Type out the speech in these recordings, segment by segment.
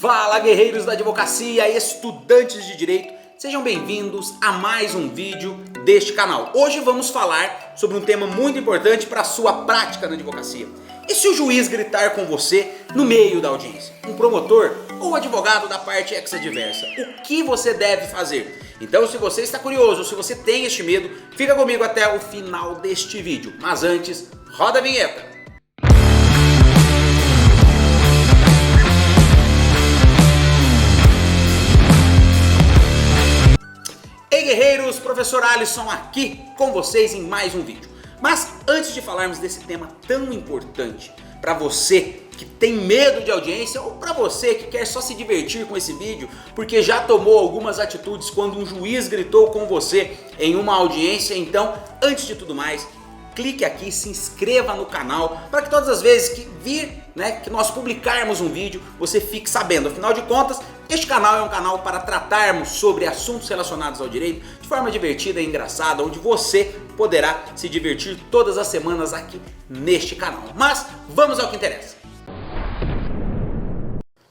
Fala, guerreiros da advocacia, estudantes de direito, sejam bem-vindos a mais um vídeo deste canal. Hoje vamos falar sobre um tema muito importante para a sua prática na advocacia. E se o juiz gritar com você no meio da audiência? Um promotor ou advogado da parte ex-adversa? O que você deve fazer? Então, se você está curioso ou se você tem este medo, fica comigo até o final deste vídeo. Mas antes, roda a vinheta! Ei guerreiros, professor Alisson aqui com vocês em mais um vídeo. Mas antes de falarmos desse tema tão importante para você que tem medo de audiência ou para você que quer só se divertir com esse vídeo porque já tomou algumas atitudes quando um juiz gritou com você em uma audiência, então antes de tudo mais, clique aqui, se inscreva no canal para que todas as vezes que que nós publicarmos um vídeo, você fique sabendo. Afinal de contas, este canal é um canal para tratarmos sobre assuntos relacionados ao direito de forma divertida e engraçada, onde você poderá se divertir todas as semanas aqui neste canal. Mas vamos ao que interessa.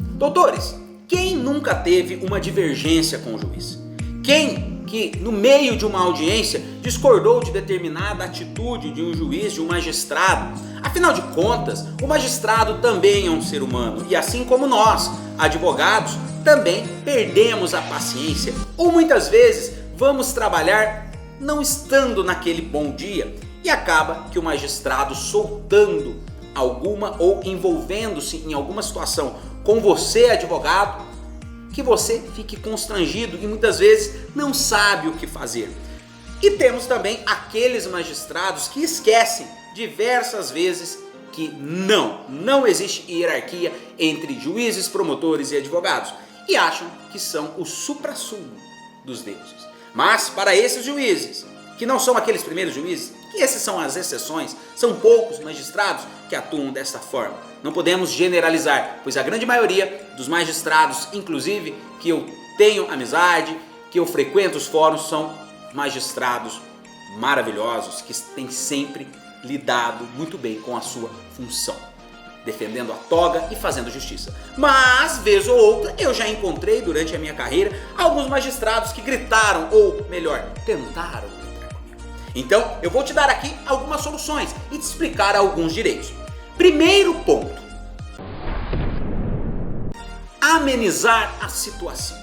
Doutores, quem nunca teve uma divergência com o juiz? Quem que no meio de uma audiência discordou de determinada atitude de um juiz, de um magistrado? Afinal de contas, o magistrado também é um ser humano e assim como nós, advogados, também perdemos a paciência ou muitas vezes vamos trabalhar não estando naquele bom dia e acaba que o magistrado soltando alguma ou envolvendo-se em alguma situação com você, advogado, que você fique constrangido e muitas vezes não sabe o que fazer. E temos também aqueles magistrados que esquecem diversas vezes que não existe hierarquia entre juízes, promotores e advogados e acham que são o suprassumo dos deuses. Mas para esses juízes, que não são aqueles primeiros juízes, que esses são as exceções, são poucos magistrados que atuam dessa forma. Não podemos generalizar, pois a grande maioria dos magistrados, inclusive, que eu tenho amizade, que eu frequento os fóruns, são magistrados maravilhosos, que têm sempre lidado muito bem com a sua função, defendendo a toga e fazendo justiça. Mas, vez ou outra, eu já encontrei durante a minha carreira alguns magistrados que gritaram, ou melhor, tentaram gritar comigo. Então, eu vou te dar aqui algumas soluções e te explicar alguns direitos. Primeiro ponto: amenizar a situação.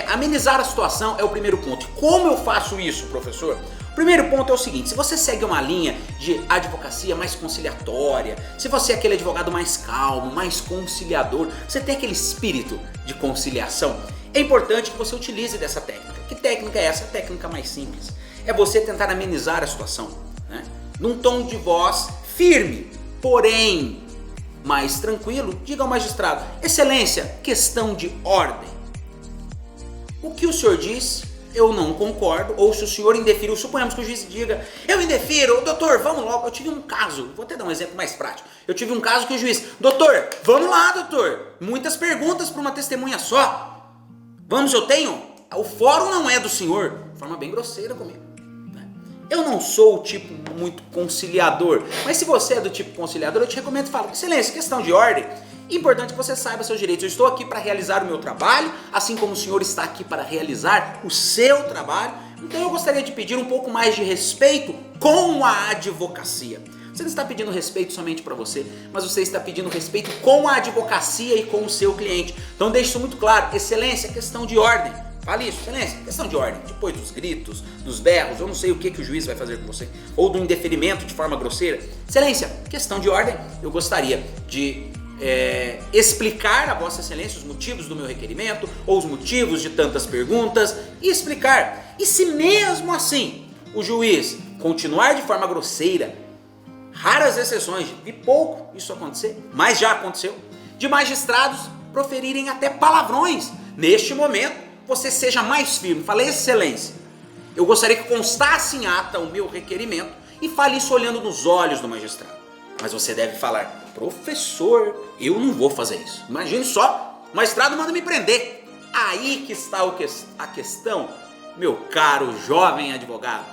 Amenizar a situação é o primeiro ponto. Como eu faço isso, professor? O primeiro ponto é o seguinte: se você segue uma linha de advocacia mais conciliatória, se você é aquele advogado mais calmo, mais conciliador, você tem aquele espírito de conciliação, é importante que você utilize dessa técnica. Que técnica é essa? A técnica mais simples. É você tentar amenizar a situação, num tom de voz firme, porém mais tranquilo. Diga ao magistrado: excelência, questão de ordem. O que o senhor diz, eu não concordo. Ou se o senhor indeferiu, suponhamos que o juiz diga: eu indefiro, doutor, vamos logo. Eu tive um caso, vou até dar um exemplo mais prático. Eu tive um caso que o juiz: doutor, vamos lá, doutor, muitas perguntas para uma testemunha só. Vamos, eu tenho. O fórum não é do senhor. De forma bem grosseira comigo. Eu não sou o tipo muito conciliador, mas se você é do tipo conciliador, eu te recomendo falar: excelência, questão de ordem. Importante que você saiba seus direitos. Eu estou aqui para realizar o meu trabalho, assim como o senhor está aqui para realizar o seu trabalho. Então eu gostaria de pedir um pouco mais de respeito com a advocacia. Você não está pedindo respeito somente para você, mas você está pedindo respeito com a advocacia e com o seu cliente. Então deixe isso muito claro: excelência, questão de ordem. Fale isso: excelência, questão de ordem. Depois dos gritos, dos berros, eu não sei o que o juiz vai fazer com você, ou do indeferimento de forma grosseira. Excelência, questão de ordem, eu gostaria de explicar a Vossa Excelência os motivos do meu requerimento, ou os motivos de tantas perguntas, e explicar. E se mesmo assim o juiz continuar de forma grosseira, raras exceções, vi pouco isso acontecer, mas já aconteceu, de magistrados proferirem até palavrões, neste momento você seja mais firme. Fale: excelência, eu gostaria que constasse em ata o meu requerimento, e fale isso olhando nos olhos do magistrado. Mas você deve falar: professor, eu não vou fazer isso. Imagine só, o magistrado manda me prender. Aí que está a questão, meu caro jovem advogado.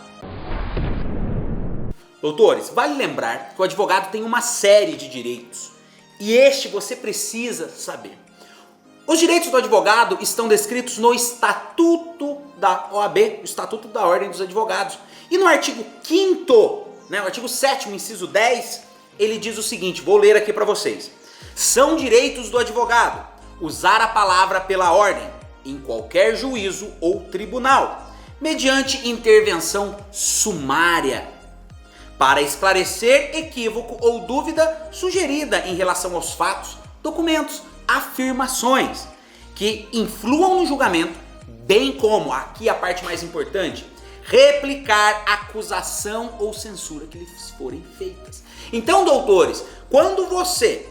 Doutores, vale lembrar que o advogado tem uma série de direitos e este você precisa saber. Os direitos do advogado estão descritos no Estatuto da OAB, o Estatuto da Ordem dos Advogados. E no artigo 5º, o artigo 7º, inciso 10, ele diz o seguinte, vou ler aqui para vocês. São direitos do advogado usar a palavra pela ordem, em qualquer juízo ou tribunal, mediante intervenção sumária, para esclarecer equívoco ou dúvida sugerida em relação aos fatos, documentos, afirmações que influam no julgamento, bem como, aqui a parte mais importante, replicar acusação ou censura que lhes forem feitas. Então, doutores, quando você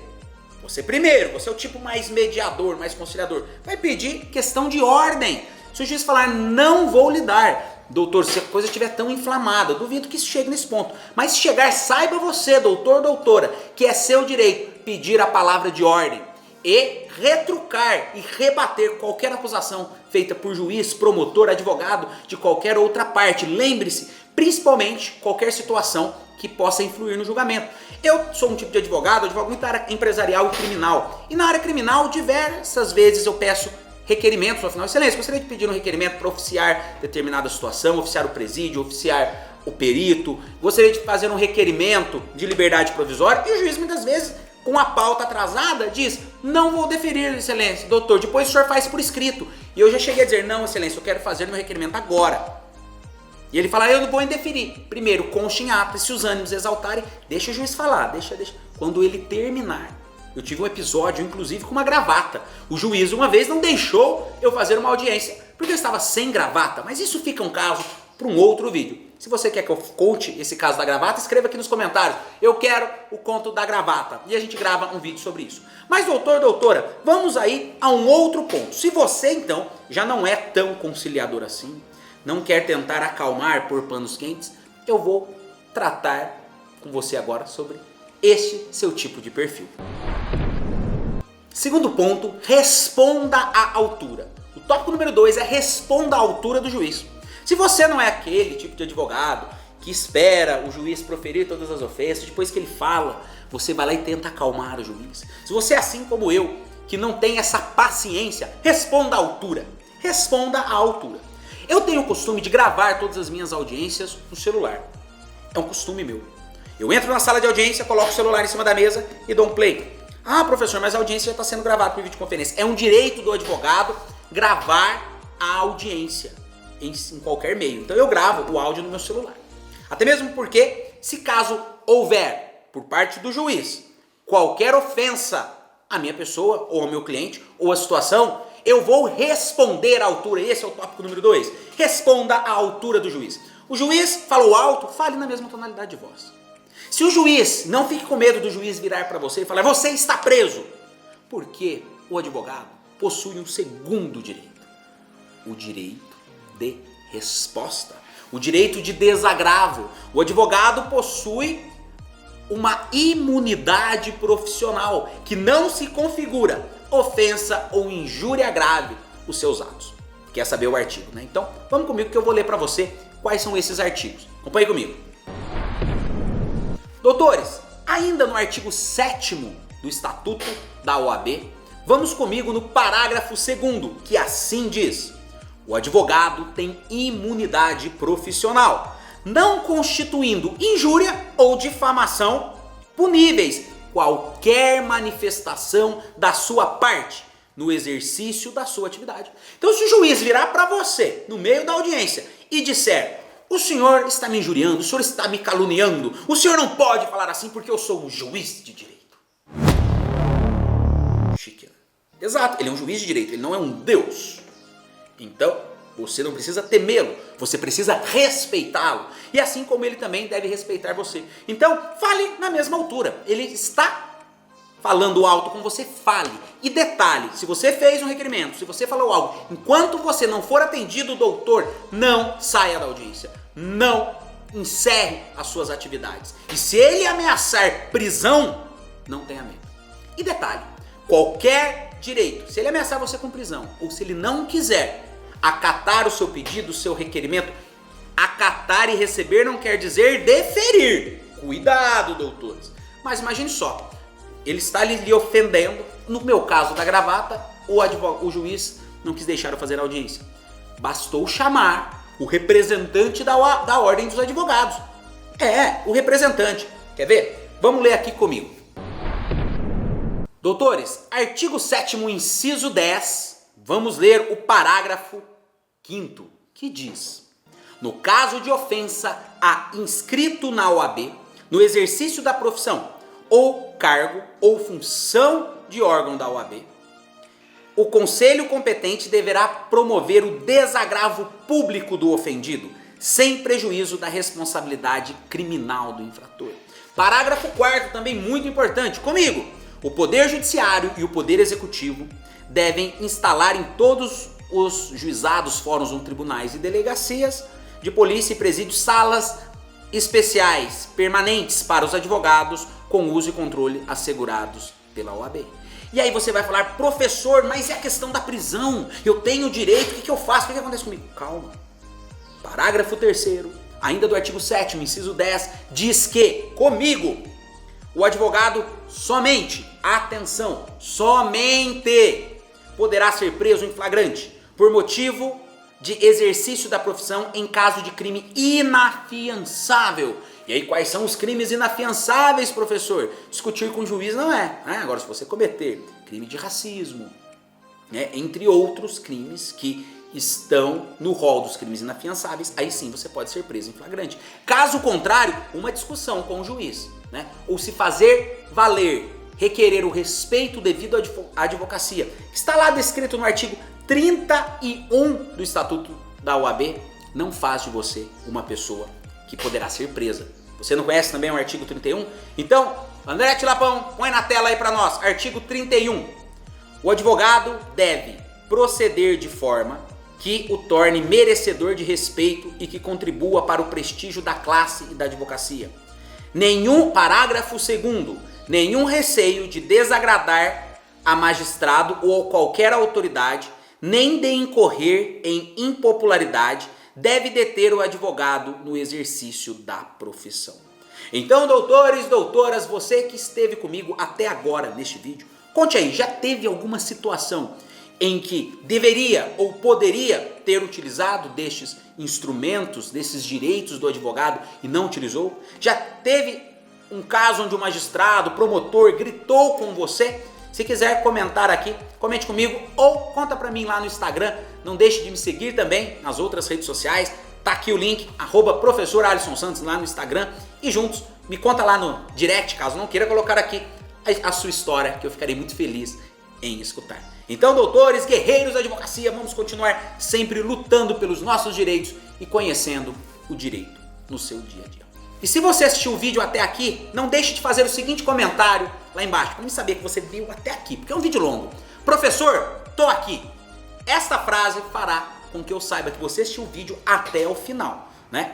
primeiro, você é o tipo mais mediador, mais conciliador, vai pedir questão de ordem. Se o juiz falar, não vou lhe dar, doutor, se a coisa estiver tão inflamada, eu duvido que isso chegue nesse ponto. Mas se chegar, saiba você, doutor, doutora, que é seu direito pedir a palavra de ordem e retrucar e rebater qualquer acusação feita por juiz, promotor, advogado, de qualquer outra parte. Lembre-se, principalmente qualquer situação que possa influir no julgamento. Eu sou um tipo de advogado, advogo muito na área empresarial e criminal. E na área criminal, diversas vezes eu peço requerimentos, afinal, excelência, gostaria de pedir um requerimento para oficiar determinada situação, oficiar o presídio, oficiar o perito, gostaria de fazer um requerimento de liberdade provisória, e o juiz muitas vezes, com a pauta atrasada, diz, não vou deferir, excelência, doutor, depois o senhor faz por escrito. E eu já cheguei a dizer, não, excelência, eu quero fazer meu requerimento agora. E ele fala, eu não vou indeferir. Primeiro, conste em ata, se os ânimos exaltarem, deixa o juiz falar, deixa. Quando ele terminar, eu tive um episódio, inclusive, com uma gravata. O juiz, uma vez, não deixou eu fazer uma audiência, porque eu estava sem gravata. Mas isso fica um caso para um outro vídeo. Se você quer que eu conte esse caso da gravata, escreva aqui nos comentários. Eu quero o conto da gravata. E a gente grava um vídeo sobre isso. Mas, doutor, doutora, vamos aí a um outro ponto. Se você, então, já não é tão conciliador assim, não quer tentar acalmar por panos quentes, eu vou tratar com você agora sobre este seu tipo de perfil. Segundo ponto, responda à altura. O tópico número 2 é responda à altura do juiz. Se você não é aquele tipo de advogado que espera o juiz proferir todas as ofensas, depois que ele fala, você vai lá e tenta acalmar o juiz. Se você é assim como eu, que não tem essa paciência, responda à altura. Responda à altura. Eu tenho o costume de gravar todas as minhas audiências no celular. É um costume meu. Eu entro na sala de audiência, coloco o celular em cima da mesa e dou um play. Ah, professor, mas a audiência já está sendo gravada por videoconferência. É um direito do advogado gravar a audiência em qualquer meio. Então eu gravo o áudio no meu celular. Até mesmo porque, se caso houver, por parte do juiz, qualquer ofensa à minha pessoa, ou ao meu cliente, ou à situação, eu vou responder à altura. Esse é o tópico número 2. Responda à altura do juiz. O juiz falou alto, fale na mesma tonalidade de voz. Se o juiz, não fique com medo do juiz virar para você e falar, você está preso. Porque o advogado possui um segundo direito. O direito de resposta. O direito de desagravo. O advogado possui uma imunidade profissional que não se configura ofensa ou injúria grave os seus atos. Quer saber o artigo, né? Então, vamos comigo que eu vou ler para você quais são esses artigos. Acompanhe comigo. Doutores, ainda no artigo 7º do Estatuto da OAB, vamos comigo no parágrafo 2º, que assim diz: o advogado tem imunidade profissional, não constituindo injúria ou difamação puníveis qualquer manifestação da sua parte no exercício da sua atividade. Então, se o juiz virar para você no meio da audiência e disser: o senhor está me injuriando, o senhor está me caluniando, o senhor não pode falar assim porque eu sou um juiz de direito. Chique. Exato, ele é um juiz de direito, ele não é um Deus. Então, você não precisa temê-lo, você precisa respeitá-lo. E assim como ele também deve respeitar você. Então, fale na mesma altura. Ele está falando alto com você, fale. E detalhe, se você fez um requerimento, se você falou algo, enquanto você não for atendido, doutor, não saia da audiência. Não encerre as suas atividades. E se ele ameaçar prisão, não tenha medo. E detalhe, qualquer direito, se ele ameaçar você com prisão, ou se ele não quiser acatar o seu pedido, o seu requerimento, acatar e receber não quer dizer deferir. Cuidado, doutores. Mas imagine só, ele está lhe ofendendo. No meu caso da gravata, o juiz não quis deixar eu fazer a audiência. Bastou chamar o representante da Ordem dos Advogados. O representante. Quer ver? Vamos ler aqui comigo. Doutores, artigo 7º, inciso 10, vamos ler o parágrafo 5º, que diz: no caso de ofensa a inscrito na OAB, no exercício da profissão ou cargo ou função de órgão da OAB, o conselho competente deverá promover o desagravo público do ofendido, sem prejuízo da responsabilidade criminal do infrator. Parágrafo 4º, também muito importante, comigo. O Poder Judiciário e o Poder Executivo devem instalar em todos os juizados, fóruns ou tribunais e delegacias de polícia e presídios salas especiais permanentes para os advogados com uso e controle assegurados pela OAB. E aí você vai falar, professor, mas é a questão da prisão, eu tenho direito, o que eu faço, o que acontece comigo? Calma. Parágrafo 3º, ainda do artigo 7º, inciso 10, diz que, comigo, o advogado somente, atenção, somente poderá ser preso em flagrante por motivo de exercício da profissão em caso de crime inafiançável. E aí, quais são os crimes inafiançáveis, professor? Discutir com o juiz não é. Agora, se você cometer crime de racismo, entre outros crimes que estão no rol dos crimes inafiançáveis, aí sim você pode ser preso em flagrante. Caso contrário, uma discussão com o juiz, ou se fazer valer, requerer o respeito devido à advocacia, que está lá descrito no artigo 31 do Estatuto da OAB, não faz de você uma pessoa que poderá ser presa. Você não conhece também o artigo 31? Então, André Tilapão, põe na tela aí para nós, artigo 31. O advogado deve proceder de forma que o torne merecedor de respeito e que contribua para o prestígio da classe e da advocacia. Parágrafo 2º, nenhum receio de desagradar a magistrado ou qualquer autoridade, nem de incorrer em impopularidade, deve deter o advogado no exercício da profissão. Então, doutores, doutoras, você que esteve comigo até agora neste vídeo, conte aí, já teve alguma situação em que deveria ou poderia ter utilizado destes instrumentos, desses direitos do advogado e não utilizou? Já teve um caso onde o magistrado, promotor, gritou com você? Se quiser comentar aqui, comente comigo ou conta pra mim lá no Instagram. Não deixe de me seguir também nas outras redes sociais. Tá aqui o link, @professor Alisson Santos lá no Instagram. E juntos, me conta lá no direct, caso não queira colocar aqui a sua história, que eu ficarei muito feliz em escutar. Então, doutores, guerreiros da advocacia, vamos continuar sempre lutando pelos nossos direitos e conhecendo o direito no seu dia a dia. E se você assistiu o vídeo até aqui, não deixe de fazer o seguinte comentário lá embaixo, para me saber que você viu até aqui, porque é um vídeo longo. Professor, tô aqui. Esta frase fará com que eu saiba que você assistiu o vídeo até o final.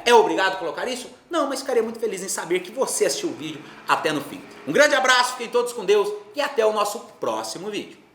É obrigado a colocar isso? Não, mas ficaria muito feliz em saber que você assistiu o vídeo até no fim. Um grande abraço, fiquem todos com Deus e até o nosso próximo vídeo.